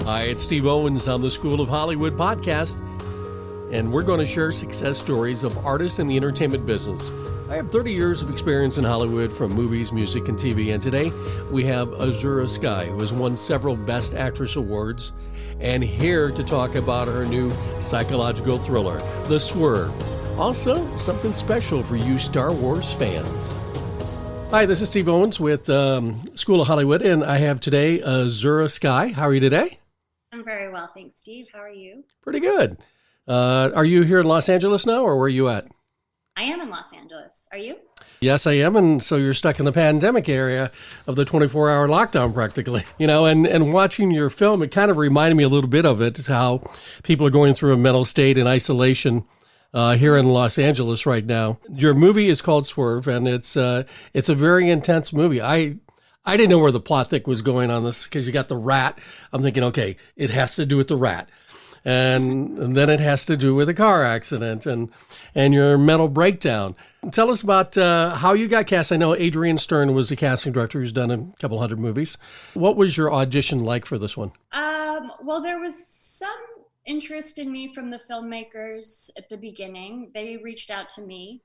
Hi, it's Steve Owens on the School of Hollywood podcast, and we're going to share success stories of artists in the entertainment business. I have 30 years of experience in Hollywood from movies, music, and TV, and today we have Azura Skye, who has won several Best Actress awards, and here to talk about her new psychological thriller, The Swerve. Also, something special for you Star Wars fans. Hi, this is Steve Owens with School of Hollywood, and I have today Azura Skye. How are you today? I'm very well, thanks, Steve. How are you? Pretty good. Are you here in Los Angeles now, or where are you at? I am in Los Angeles. Are you? Yes, I am, and so you're stuck in the pandemic area of the 24-hour lockdown practically. You know, and watching your film, it kind of reminded me a little bit of it, how people are going through a mental state in isolation here in Los Angeles right now. Your movie is called Swerve, and it's a very intense movie. I didn't know where the plot thick was going on this because you got the rat. I'm thinking, okay, it has to do with the rat. And then it has to do with a car accident and your mental breakdown. Tell us about how you got cast. I know Adrian Stern was the casting director who's done a couple hundred movies. What was your audition like for this one? Well, there was some interest in me from the filmmakers at the beginning. They reached out to me.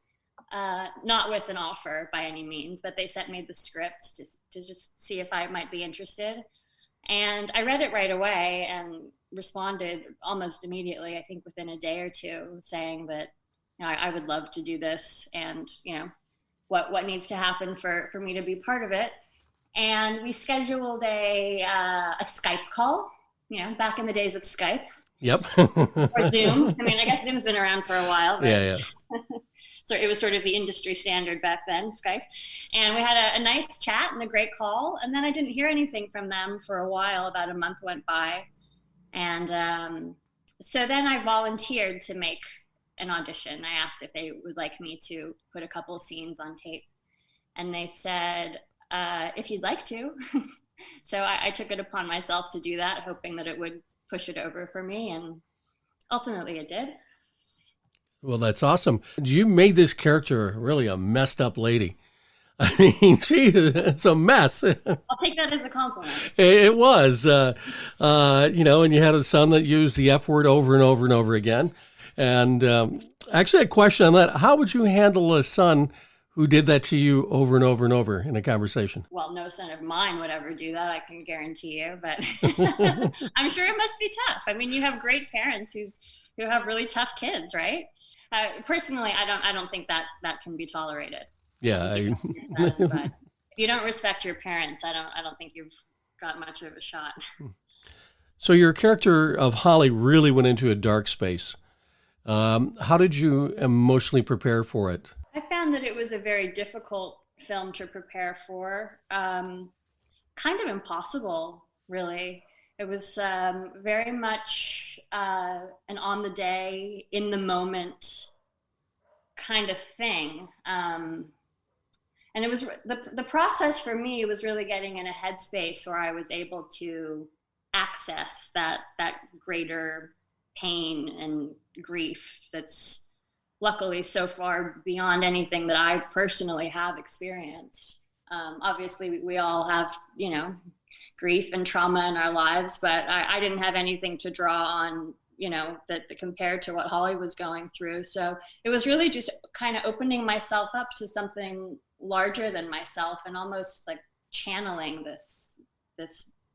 Not with an offer by any means, but they sent me the script to just see if I might be interested. And I read it right away and responded almost immediately, I think within a day or two, saying that, you know, I would love to do this and, you know, what needs to happen for me to be part of it. And we scheduled a Skype call, you know, back in the days of Skype. Yep. Or Zoom. I mean, I guess Zoom's been around for a while. But Yeah. So it was sort of the industry standard back then, Skype. And we had a nice chat and a great call. And then I didn't hear anything from them for a while. About a month went by. And so then I volunteered to make an audition. I asked if they would like me to put a couple of scenes on tape. And they said, if you'd like to. So I took it upon myself to do that, hoping that it would push it over for me. And ultimately it did. Well, that's awesome. You made this character really a messed up lady. I mean, it's a mess. I'll take that as a compliment. It was, you know, and you had a son that used the F word over and over and over again. And actually, a question on that. How would you handle a son who did that to you over and over and over in a conversation? Well, no son of mine would ever do that, I can guarantee you. But I'm sure it must be tough. I mean, you have great parents who have really tough kids, right? Personally, I don't think that can be tolerated. Yeah. But if you don't respect your parents, I don't think you've got much of a shot. So your character of Holly really went into a dark space. How did you emotionally prepare for it? I found that it was a very difficult film to prepare for. Kind of impossible, really. It was very much an on the day, in the moment kind of thing. And it was the process for me was really getting in a headspace where I was able to access that greater pain and grief that's luckily so far beyond anything that I personally have experienced. Obviously, we all have, you know, grief and trauma in our lives, but I didn't have anything to draw on, you know, that compared to what Holly was going through. So it was really just kind of opening myself up to something larger than myself and almost like channeling this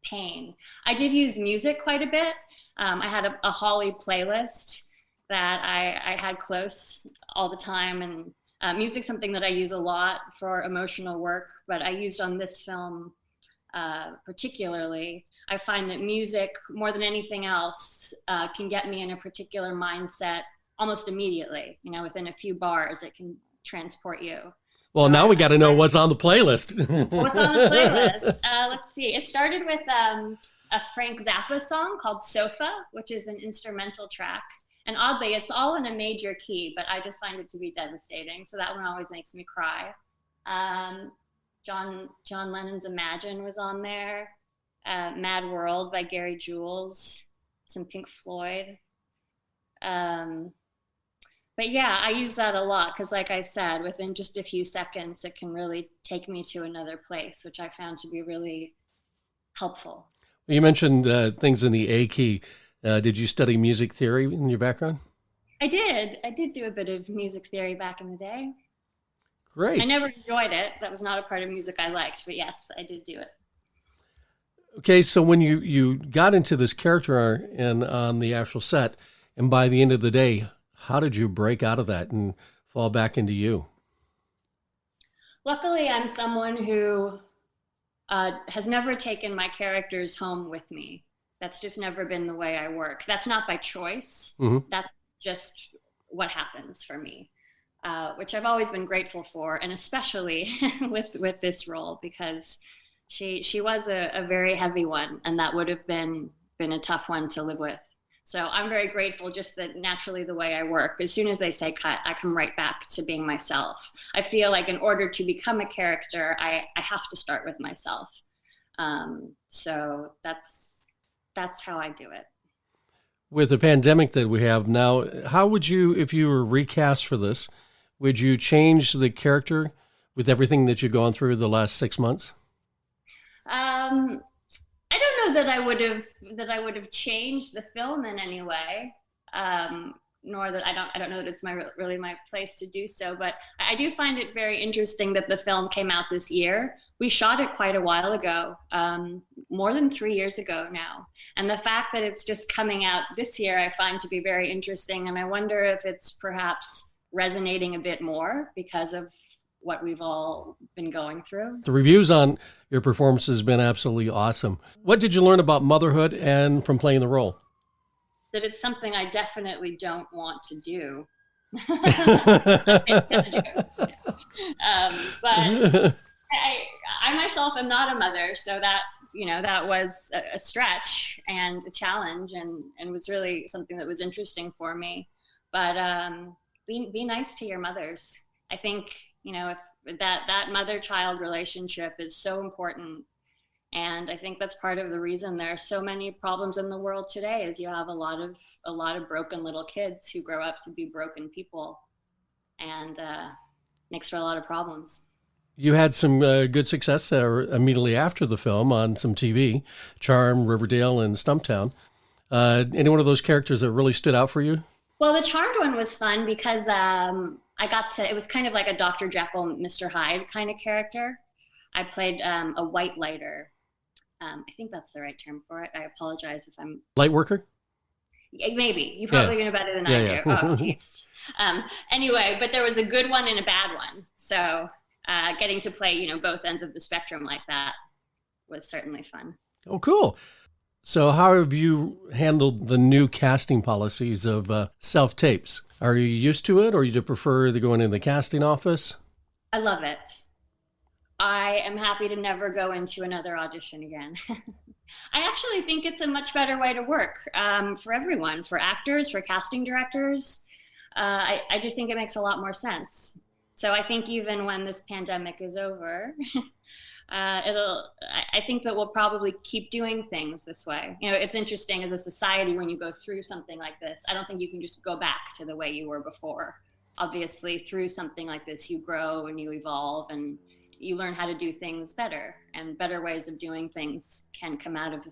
pain. I did use music quite a bit. I had a Holly playlist that I had close all the time, and music's something that I use a lot for emotional work, but I used on this film particularly. I find that music, more than anything else, can get me in a particular mindset almost immediately. You know, within a few bars, it can transport you. Well, now we got to know what's on the playlist. What's on the playlist? Let's see. It started with a Frank Zappa song called Sofa, which is an instrumental track. And oddly, it's all in a major key, but I just find it to be devastating. So that one always makes me cry. John Lennon's Imagine was on there. Mad World by Gary Jules. Some Pink Floyd. But yeah, I use that a lot because, like I said, within just a few seconds, it can really take me to another place, which I found to be really helpful. You mentioned things in the A key. Did you study music theory in your background? I did. I did do a bit of music theory back in the day. Great. I never enjoyed it. That was not a part of music I liked, but yes, I did do it. Okay, so when you got into this character and on the actual set, and by the end of the day, how did you break out of that and fall back into you? Luckily, I'm someone who has never taken my characters home with me. That's just never been the way I work. That's not by choice. Mm-hmm. That's just what happens for me, which I've always been grateful for, and especially with this role, because she was a very heavy one, and that would have been a tough one to live with. So I'm very grateful just that naturally the way I work, as soon as they say cut, I come right back to being myself. I feel like in order to become a character, I have to start with myself. So that's how I do it. With the pandemic that we have now, how would you, if you were recast for this, would you change the character with everything that you've gone through the last 6 months? I don't know that I would have changed the film in any way, nor that I don't know that it's really my place to do so. But I do find it very interesting that the film came out this year. We shot it quite a while ago, more than 3 years ago now. And the fact that it's just coming out this year, I find to be very interesting. And I wonder if it's perhaps resonating a bit more because of what we've all been going through. The reviews on your performance has been absolutely awesome. What did you learn about motherhood and from playing the role? That it's something I definitely don't want to do. But I myself am not a mother, so that was a stretch and a challenge, and was really something that was interesting for me. But be nice to your mothers. I think if that mother-child relationship is so important, and I think that's part of the reason there are so many problems in the world today. Is you have a lot of broken little kids who grow up to be broken people, and makes for a lot of problems. You had some good success there immediately after the film on some TV, Charm, Riverdale, and Stumptown. Any one of those characters that really stood out for you? Well, the Charmed one was fun because it was kind of like a Dr. Jekyll, Mr. Hyde kind of character. I played a white lighter. I think that's the right term for it. I apologize if I'm... Light worker? Maybe. You probably know better than I do. Oh, geez. Anyway, but there was a good one and a bad one. So getting to play, both ends of the spectrum like that was certainly fun. Oh, cool. So how have you handled the new casting policies of self-tapes? Are you used to it, or you prefer to go in the casting office? I love it. I am happy to never go into another audition again. I actually think it's a much better way to work for everyone, for actors, for casting directors. I just think it makes a lot more sense. So I think even when this pandemic is over, I think that we'll probably keep doing things this way. It's interesting as a society when you go through something like this. I don't think you can just go back to the way you were before. Obviously, through something like this, you grow and you evolve and you learn how to do things better, and better ways of doing things can come out of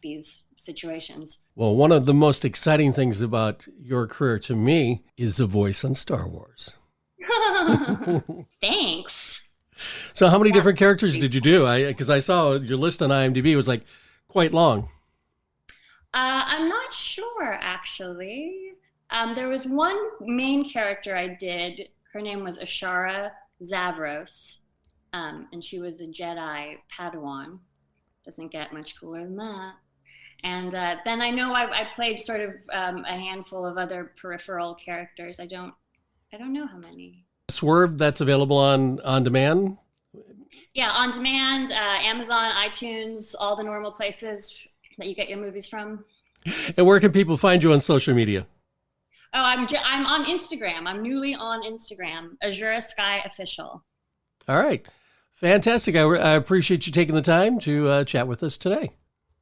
these situations. Well, one of the most exciting things about your career to me is the voice on Star Wars. Thanks. So how many different characters did you do? Because I saw your list on IMDb was quite long. I'm not sure, actually. There was one main character I did. Her name was Ashara Zavros, and she was a Jedi Padawan. Doesn't get much cooler than that. And then I know I played sort of a handful of other peripheral characters. I don't know how many. Swerve, that's available on demand? Yeah, on demand, Amazon, iTunes, all the normal places that you get your movies from. And where can people find you on social media? Oh, I'm on Instagram. I'm newly on Instagram, Azura Skye Official. All right. Fantastic. I appreciate you taking the time to chat with us today.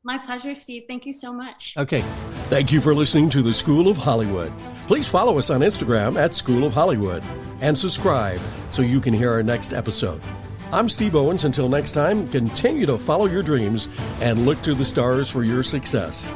My pleasure, Steve. Thank you so much. Okay. Thank you for listening to the School of Hollywood. Please follow us on Instagram at School of Hollywood and subscribe so you can hear our next episode. I'm Steve Owens. Until next time, continue to follow your dreams and look to the stars for your success.